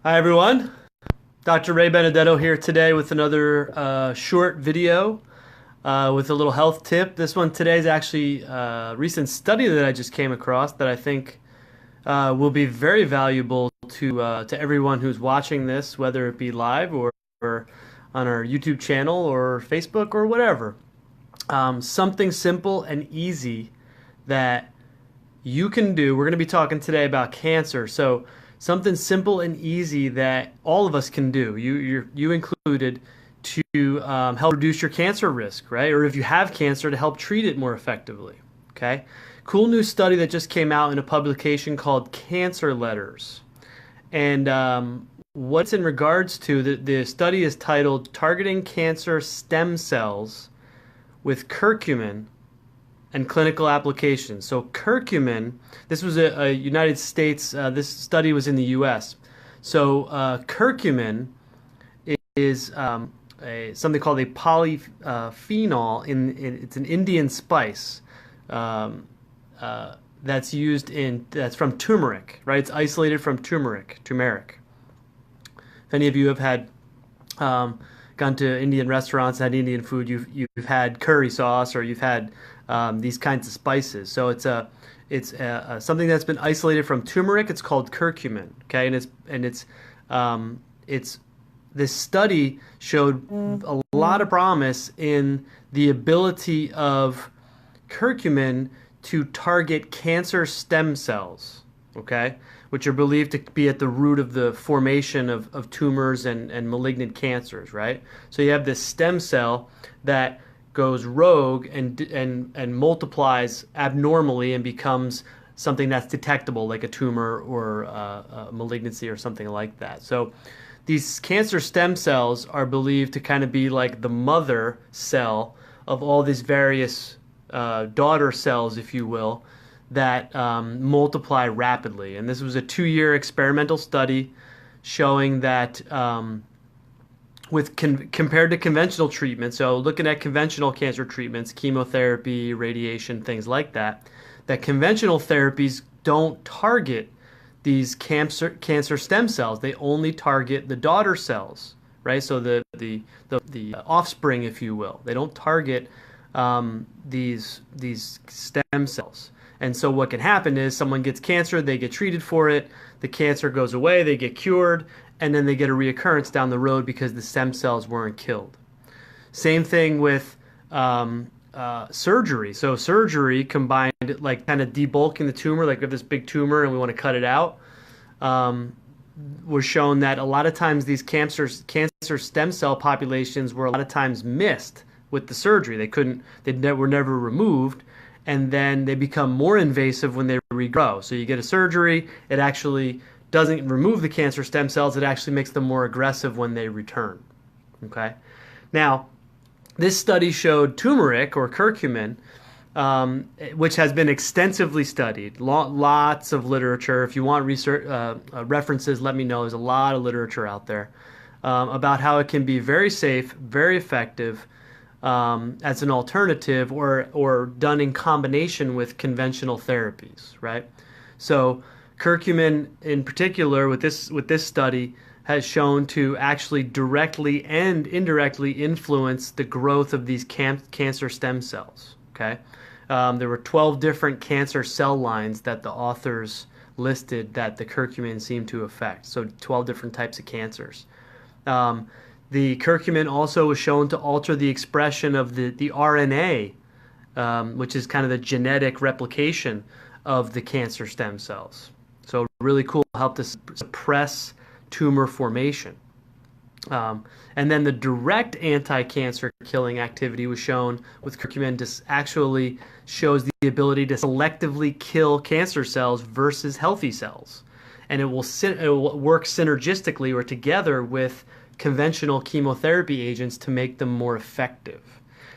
Hi everyone, Dr. Ray Benedetto here today with another short video with a little health tip. This one today is actually a recent study that I just came across that I think will be very valuable to everyone who's watching this, whether it be live or on our YouTube channel or Facebook or whatever. Something simple and easy that you can do. We're going to be talking today about cancer. So something simple and easy that all of us can do, you included, to help reduce your cancer risk, right? Or if you have cancer, to help treat it more effectively, okay? Cool new study that just came out in a publication called Cancer Letters. And what's in regards to, the study is titled Targeting Cancer Stem Cells with Curcumin and Clinical Applications. So curcumin, this was a United States, this study was in the US. So curcumin is something called a polyphenol. It's an Indian spice that's used that's from turmeric, right? It's isolated from turmeric. If any of you have had gone to Indian restaurants, had Indian food, you've had curry sauce, or you've had these kinds of spices. So it's something that's been isolated from turmeric. It's called curcumin. Okay, and this study showed a lot of promise in the ability of curcumin to target cancer stem cells. Okay, which are believed to be at the root of the formation of tumors and malignant cancers, right? So you have this stem cell that goes rogue and multiplies abnormally and becomes something that's detectable, like a tumor or a malignancy or something like that. So these cancer stem cells are believed to kind of be like the mother cell of all these various daughter cells, if you will, that multiply rapidly. And this was a 2-year experimental study showing that compared to conventional treatment, so looking at conventional cancer treatments, chemotherapy, radiation, things like that, that conventional therapies don't target these cancer stem cells. They only target the daughter cells, right? So the offspring, if you will. They don't target these stem cells. And so what can happen is someone gets cancer, they get treated for it, the cancer goes away, they get cured, and then they get a reoccurrence down the road because the stem cells weren't killed. Same thing with surgery. So surgery combined, like kind of debulking the tumor, like we have this big tumor and we want to cut it out, was shown that a lot of times these cancer stem cell populations were a lot of times missed with the surgery. They were never removed. And then they become more invasive when they regrow. So you get a surgery, it actually doesn't remove the cancer stem cells, it actually makes them more aggressive when they return. Okay? Now, this study showed turmeric, or curcumin, which has been extensively studied. Lots of literature. If you want research references, let me know. There's a lot of literature out there about how it can be very safe, very effective, as an alternative or done in combination with conventional therapies, right? So curcumin in particular with this study has shown to actually directly and indirectly influence the growth of these cancer stem cells, okay? There were 12 different cancer cell lines that the authors listed that the curcumin seemed to affect, so 12 different types of cancers. The curcumin also was shown to alter the expression of the RNA, which is kind of the genetic replication of the cancer stem cells. So really cool, helped to suppress tumor formation. And then the direct anti-cancer killing activity was shown with curcumin. This actually shows the ability to selectively kill cancer cells versus healthy cells. And it will work synergistically or together with conventional chemotherapy agents to make them more effective.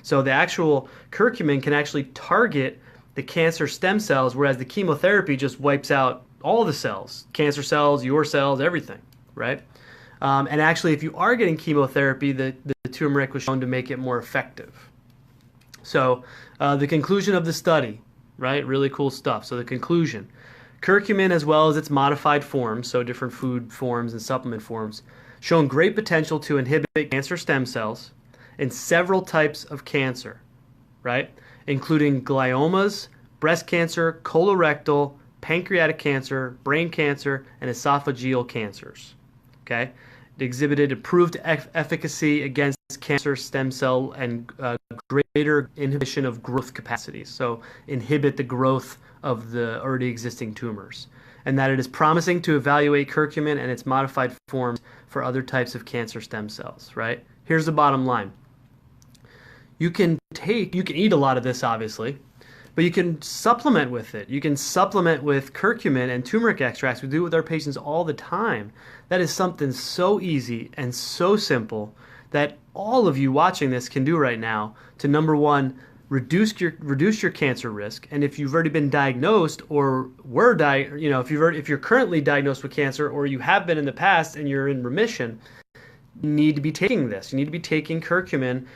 So the actual curcumin can actually target the cancer stem cells, whereas the chemotherapy just wipes out all the cells, cancer cells, your cells, everything, right? And actually, if you are getting chemotherapy, the turmeric was shown to make it more effective. So the conclusion of the study, right? Really cool stuff. So the conclusion, Curcumin, as well as its modified forms, so different food forms and supplement forms, shown great potential to inhibit cancer stem cells in several types of cancer, right? Including gliomas, breast cancer, colorectal, pancreatic cancer, brain cancer, and esophageal cancers. Okay? It exhibited improved efficacy against cancer stem cell and greater inhibition of growth capacities. So inhibit the growth of the already existing tumors. And that it is promising to evaluate curcumin and its modified forms for other types of cancer stem cells, right? Here's the bottom line. You can eat a lot of this, obviously, but you can supplement with it. You can supplement with curcumin and turmeric extracts. We do it with our patients all the time. That is something so easy and so simple that all of you watching this can do right now to, number one, reduce your cancer risk. And if you've already been diagnosed or if you're currently diagnosed with cancer or you have been in the past and you're in remission, you need to be taking this. You need to be taking curcumin,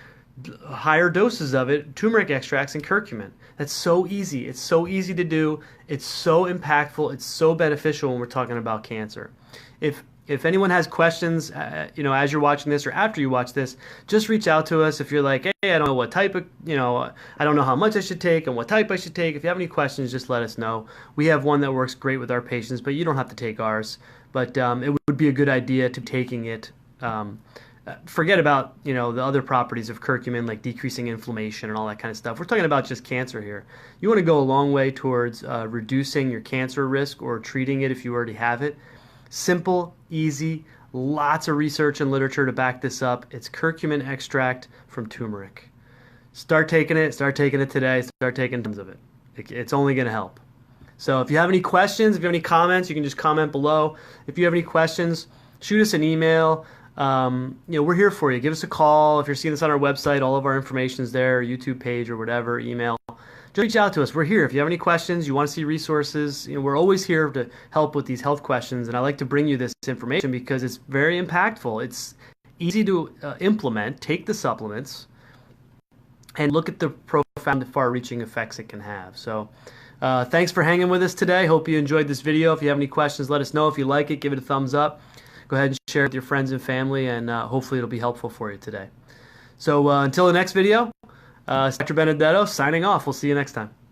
higher doses of it, turmeric extracts and curcumin. That's so easy. It's so easy to do. It's so impactful. It's so beneficial when we're talking about cancer. If anyone has questions, as you're watching this or after you watch this, just reach out to us. If you're like, hey, I don't know what type of, I don't know how much I should take and what type I should take. If you have any questions, just let us know. We have one that works great with our patients, but you don't have to take ours. But it would be a good idea to taking it. Forget about the other properties of curcumin, like decreasing inflammation and all that kind of stuff. We're talking about just cancer here. You want to go a long way towards reducing your cancer risk or treating it if you already have it. Simple, easy, lots of research and literature to back this up. It's curcumin extract from turmeric. Start taking it today. Start taking tons of it. It's only going to help. So if you have any questions, if you have any comments, you can just comment below. If you have any questions, shoot us an email. We're here for you. Give us a call. If you're seeing this on our website, all of our information is there, YouTube page or whatever, email. Just reach out to us. We're here. If you have any questions, you want to see resources, we're always here to help with these health questions. And I like to bring you this information because it's very impactful. It's easy to implement. Take the supplements and look at the profound, far-reaching effects it can have. So thanks for hanging with us today. Hope you enjoyed this video. If you have any questions, let us know. If you like it, give it a thumbs up. Go ahead and share it with your friends and family, and hopefully it'll be helpful for you today. So until the next video, Dr. Benedetto signing off. We'll see you next time.